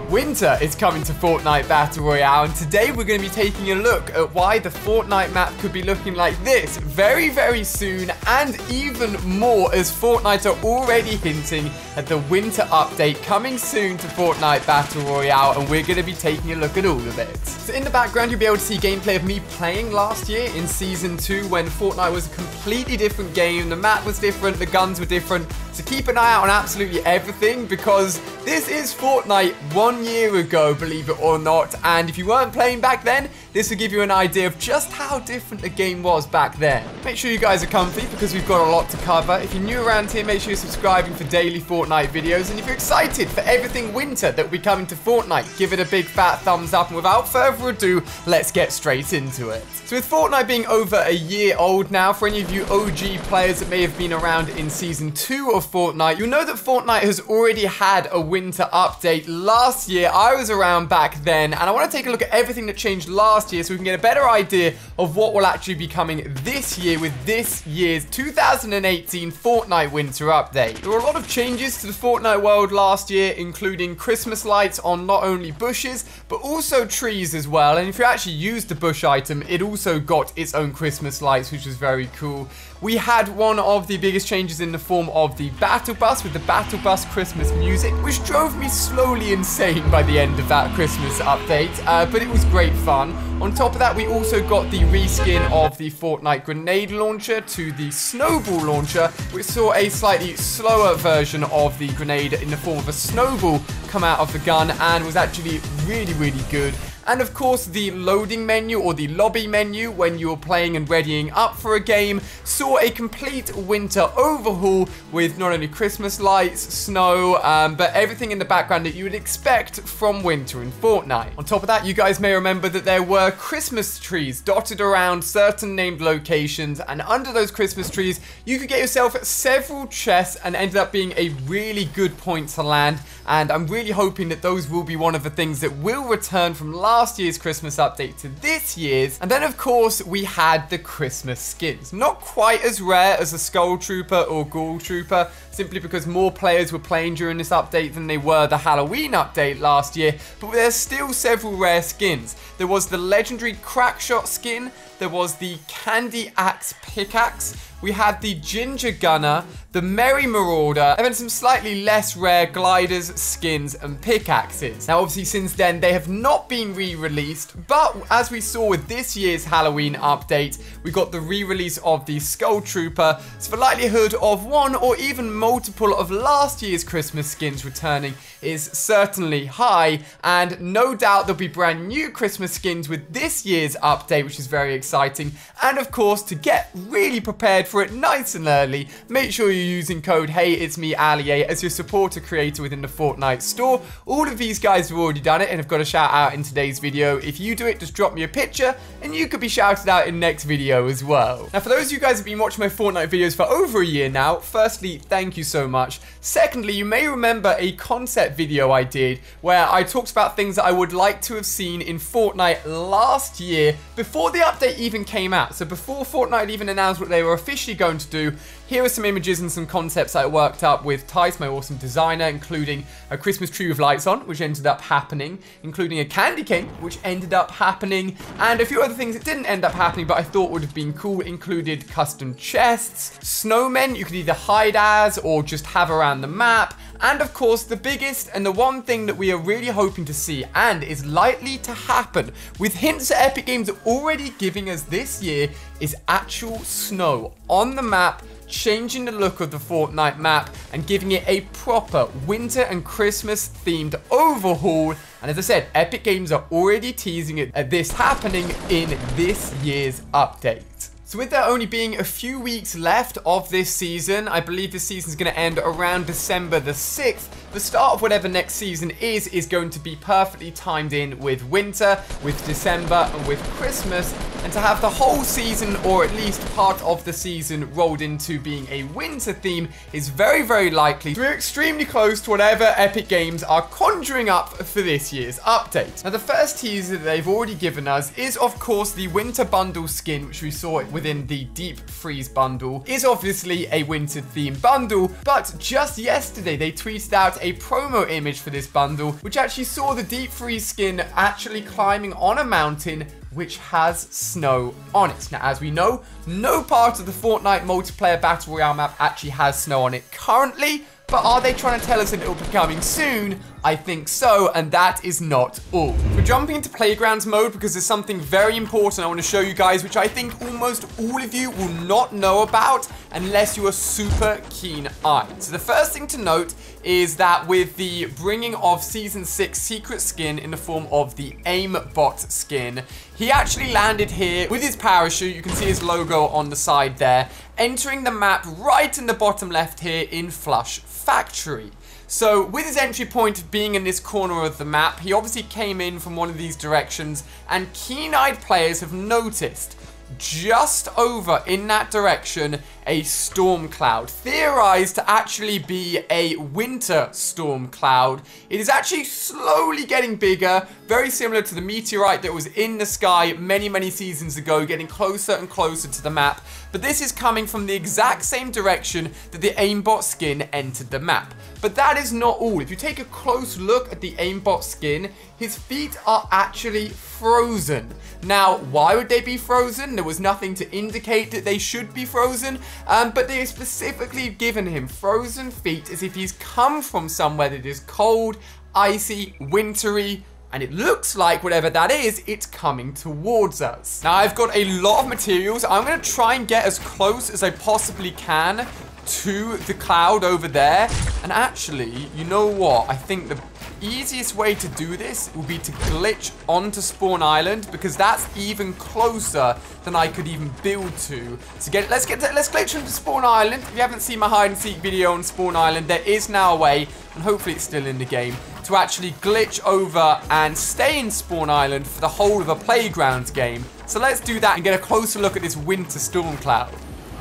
Winter is coming to Fortnite Battle Royale, and today we're going to be taking a look at why the Fortnite map could be looking like this very, very soon, and even more as Fortnite are already hinting at the winter update coming soon to Fortnite Battle Royale, and we're going to be taking a look at all of it. So in the background, you'll be able to see gameplay of me playing last year in Season 2 when Fortnite was a completely different game. The map was different, the guns were different. So keep an eye out on absolutely everything, because this is Fortnite 1 year ago, believe it or not. And if you weren't playing back then, this will give you an idea of just how different the game was back then. Make sure you guys are comfy, because we've got a lot to cover. If you're new around here, make sure you're subscribing for daily Fortnite videos. And if you're excited for everything winter that will be coming to Fortnite, give it a big fat thumbs up. And without further ado, let's get straight into it. So with Fortnite being over a year old now, for any of you OG players that may have been around in Season 2 of Fortnite, you'll know that Fortnite has already had a winter update last year. I was around back then, and I want to take a look at everything that changed last year so we can get a better idea of what will actually be coming this year with this year's 2018 Fortnite winter update. There were a lot of changes to the Fortnite world last year, including Christmas lights on not only bushes, but also trees as well. And if you actually used the bush item, it also got its own Christmas lights, which was very cool. We had one of the biggest changes in the form of the Battle Bus with the Battle Bus Christmas music, which drove me slowly insane by the end of that Christmas update, but it was great fun. On top of that, we also got the reskin of the Fortnite grenade launcher to the snowball launcher, which saw a slightly slower version of the grenade in the form of a snowball come out of the gun and was actually really, really good. And of course, the loading menu or the lobby menu when you were playing and readying up for a game saw a complete winter overhaul with not only Christmas lights, snow, but everything in the background that you would expect from winter in Fortnite. On top of that, you guys may remember that there were Christmas trees dotted around certain named locations, and under those Christmas trees, you could get yourself several chests and ended up being a really good point to land. And I'm really hoping that those will be one of the things that will return from last year's Christmas update to this year's. And then of course we had the Christmas skins. Not quite as rare as the Skull Trooper or Ghoul Trooper, simply because more players were playing during this update than they were the Halloween update last year, but there's still several rare skins. There was the legendary Crackshot skin, there was the Candy Axe pickaxe, we had the Ginger Gunner, the Merry Marauder, and then some slightly less rare gliders, skins, and pickaxes. Now, obviously, since then, they have not been re-released, but as we saw with this year's Halloween update, we got the re-release of the Skull Trooper, so the likelihood of one or even multiple of last year's Christmas skins returning is certainly high, and no doubt there'll be brand new Christmas skins with this year's update, which is very exciting. And of course, to get really prepared for it nice and early, make sure you're using code HeyIt'sMeAliA as your supporter creator within the Fortnite store. All of these guys have already done it and have got a shout out in today's video. If you do it, just drop me a picture and you could be shouted out in next video as well. Now, for those of you guys who have been watching my Fortnite videos for over a year now, firstly, thank you so much. Secondly, you may remember a concept video I did where I talked about things that I would like to have seen in Fortnite last year before the update even came out. So before Fortnite even announced what they were officially going to do, here are some images and some concepts I worked up with Tice, my awesome designer, including a Christmas tree with lights on, which ended up happening, including a candy cane, which ended up happening, and a few other things that didn't end up happening but I thought would have been cool, included custom chests, snowmen you could either hide as or just have around the map, and of course the biggest and the one thing that we are really hoping to see and is likely to happen with hints that Epic Games are already giving us this year is actual snow on the map, changing the look of the Fortnite map and giving it a proper winter and Christmas themed overhaul. And as I said, Epic Games are already teasing it at this happening in this year's update. So with there only being a few weeks left of this season, I believe this season is going to end around December the 6th, the start of whatever next season is going to be perfectly timed in with winter, with December, and with Christmas. And to have the whole season, or at least part of the season, rolled into being a winter theme is very, very likely. So we're extremely close to whatever Epic Games are conjuring up for this year's update. Now, the first teaser that they've already given us is, of course, the winter bundle skin, which we saw within the Deep Freeze bundle, is obviously a winter theme bundle. But just yesterday, they tweeted out a promo image for this bundle, which actually saw the Deep Freeze skin actually climbing on a mountain which has snow on it. Now, as we know, no part of the Fortnite multiplayer Battle Royale map actually has snow on it currently, but are they trying to tell us that it will be coming soon? I think so, and that is not all. We're jumping into Playgrounds mode because there's something very important I want to show you guys, which I think almost all of you will not know about unless you are super keen-eyed. So the first thing to note is that with the bringing of Season 6 secret skin in the form of the aimbot skin, he actually landed here with his parachute. You can see his logo on the side there, entering the map right in the bottom left here in Flush Factory. So with his entry point being in this corner of the map, he obviously came in from one of these directions, and keen-eyed players have noticed just over in that direction a storm cloud, theorized to actually be a winter storm cloud. It is actually slowly getting bigger, very similar to the meteorite that was in the sky many seasons ago, getting closer and closer to the map. But this is coming from the exact same direction that the aimbot skin entered the map. But that is not all. If you take a close look at the aimbot skin, his feet are actually frozen. Now, why would they be frozen? There was nothing to indicate that they should be frozen, but they have specifically given him frozen feet as if he's come from somewhere that is cold, icy, wintry, and it looks like whatever that is, it's coming towards us. Now, I've got a lot of materials. I'm going to try and get as close as I possibly can to the cloud over there. And actually, you know what? I think the easiest way to do this will be to glitch onto Spawn Island, because that's even closer than I could even build to. So let's glitch onto Spawn Island. If you haven't seen my hide and seek video on Spawn Island, there is now a way, and hopefully it's still in the game, to actually glitch over and stay in Spawn Island for the whole of a Playgrounds game. So let's do that and get a closer look at this winter storm cloud.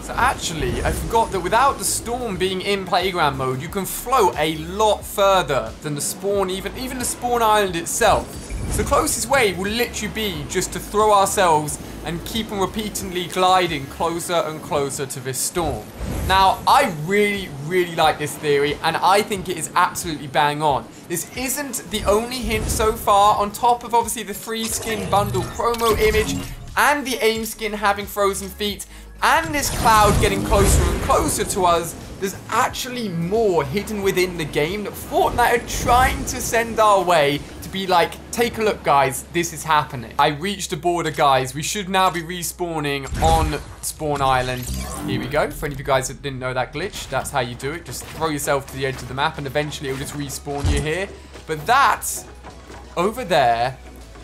So actually, I forgot that without the storm being in playground mode, you can float a lot further than the spawn, even the Spawn Island itself. So the closest way will literally be just to throw ourselves and keep on repeatedly gliding closer and closer to this storm. Now, I really like this theory, and I think it is absolutely bang on. This isn't the only hint so far, on top of obviously the free skin bundle promo image and the aim skin having frozen feet, and this cloud getting closer and closer to us. There's actually more hidden within the game that Fortnite are trying to send our way to be like, take a look guys, this is happening. I reached the border guys, we should now be respawning on Spawn Island. Here we go. For any of you guys that didn't know that glitch, that's how you do it. Just throw yourself to the edge of the map and eventually it'll just respawn you here. But that over there,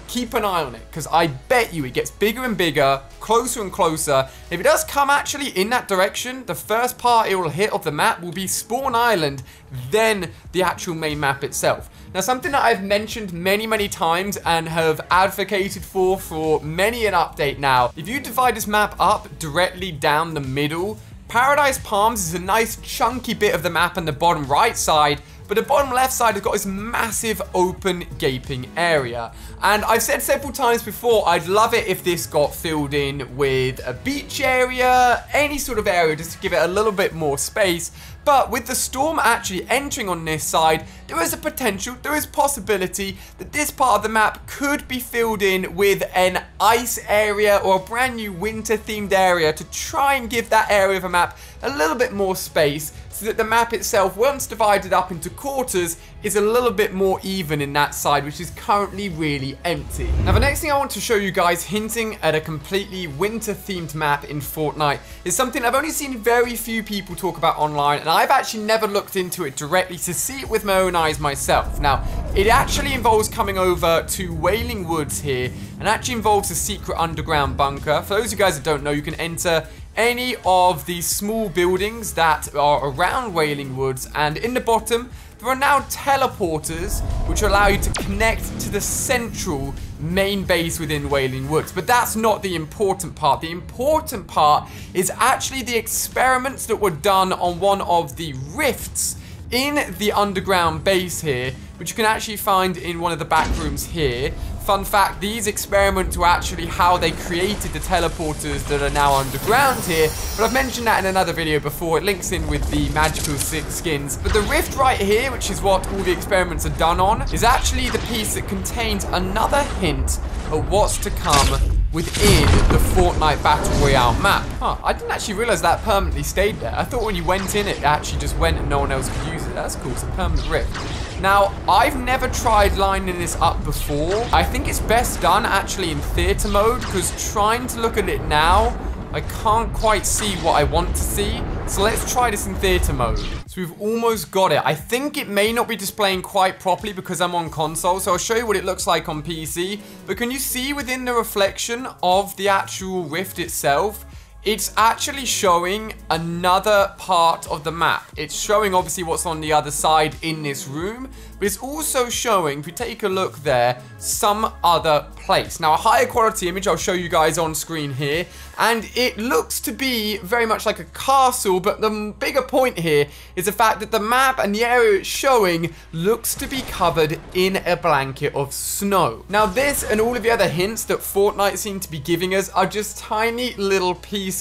keep an eye on it, because I bet you it gets bigger and bigger, closer and closer. If it does come actually in that direction, the first part it will hit of the map will be Spawn Island, then the actual main map itself. Now, something that I've mentioned many times and have advocated for many an update now, if you divide this map up directly down the middle, Paradise Palms is a nice chunky bit of the map on the bottom right side, but the bottom left side has got this massive open gaping area. And I've said several times before, I'd love it if this got filled in with a beach area, any sort of area, just to give it a little bit more space. But with the storm actually entering on this side, there is a potential, there is possibility that this part of the map could be filled in with an ice area or a brand new winter themed area to try and give that area of a map a little bit more space, so that the map itself, once divided up into quarters, is a little bit more even in that side, which is currently really empty. Now, the next thing I want to show you guys, hinting at a completely winter-themed map in Fortnite, is something I've only seen very few people talk about online, and I've actually never looked into it directly to see it with my own eyes myself. Now, it actually involves coming over to Wailing Woods here, and actually involves a secret underground bunker. For those of you guys that don't know, you can enter any of these small buildings that are around Wailing Woods, and in the bottom there are now teleporters which allow you to connect to the central main base within Wailing Woods. But that's not the important part. The important part is actually the experiments that were done on one of the rifts in the underground base here, which you can actually find in one of the back rooms here. Fun fact, these experiments were actually how they created the teleporters that are now underground here, but I've mentioned that in another video before. It links in with the magical skins. But the rift right here, which is what all the experiments are done on, is actually the piece that contains another hint of what's to come within the Fortnite Battle Royale map. Huh, I didn't actually realize that permanently stayed there. I thought when you went in, it actually just went and no one else could use it. That's cool, it's a permanent rift. Now, I've never tried lining this up before. I think it's best done actually in theater mode, because trying to look at it now, I can't quite see what I want to see. So let's try this in theater mode. So we've almost got it. I think it may not be displaying quite properly because I'm on console. So I'll show you what it looks like on PC. But can you see within the reflection of the actual rift itself, it's actually showing another part of the map. It's showing obviously what's on the other side in this room, but it's also showing, if you take a look there, some other place. Now, a higher quality image I'll show you guys on screen here, and it looks to be very much like a castle, but the bigger point here is the fact that the map and the area it's showing looks to be covered in a blanket of snow. Now, this and all of the other hints that Fortnite seem to be giving us are just tiny little pieces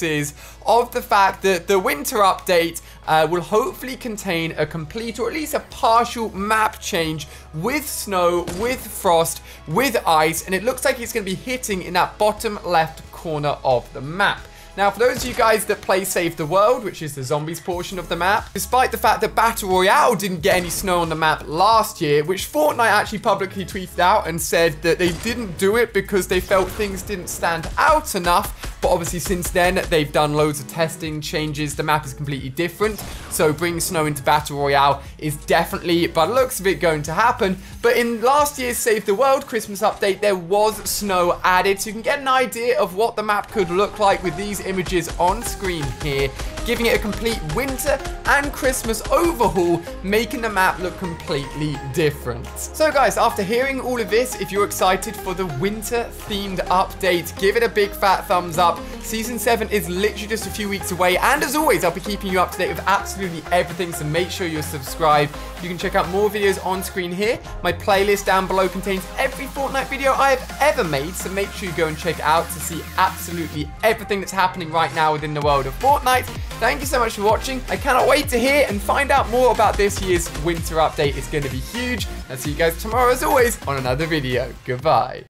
of the fact that the winter update will hopefully contain a complete or at least a partial map change with snow, with frost, with ice, and it looks like it's going to be hitting in that bottom left corner of the map. Now, for those of you guys that play Save the World, which is the zombies portion of the map, despite the fact that Battle Royale didn't get any snow on the map last year, which Fortnite actually publicly tweeted out and said that they didn't do it because they felt things didn't stand out enough. But obviously since then, they've done loads of testing changes. The map is completely different. So bringing snow into Battle Royale is definitely, by the looks of it, going to happen. But in last year's Save the World Christmas update, there was snow added. So you can get an idea of what the map could look like with these images on screen here, giving it a complete winter and Christmas overhaul, making the map look completely different. So guys, after hearing all of this, if you're excited for the winter themed update, give it a big fat thumbs up. Season 7 is literally just a few weeks away, and as always, I'll be keeping you up to date with absolutely everything, so make sure you're subscribed. You can check out more videos on screen here. My playlist down below contains every Fortnite video I have ever made, so make sure you go and check it out to see absolutely everything that's happening right now within the world of Fortnite. Thank you so much for watching. I cannot wait to hear and find out more about this year's winter update. It's going to be huge. I'll see you guys tomorrow as always on another video. Goodbye.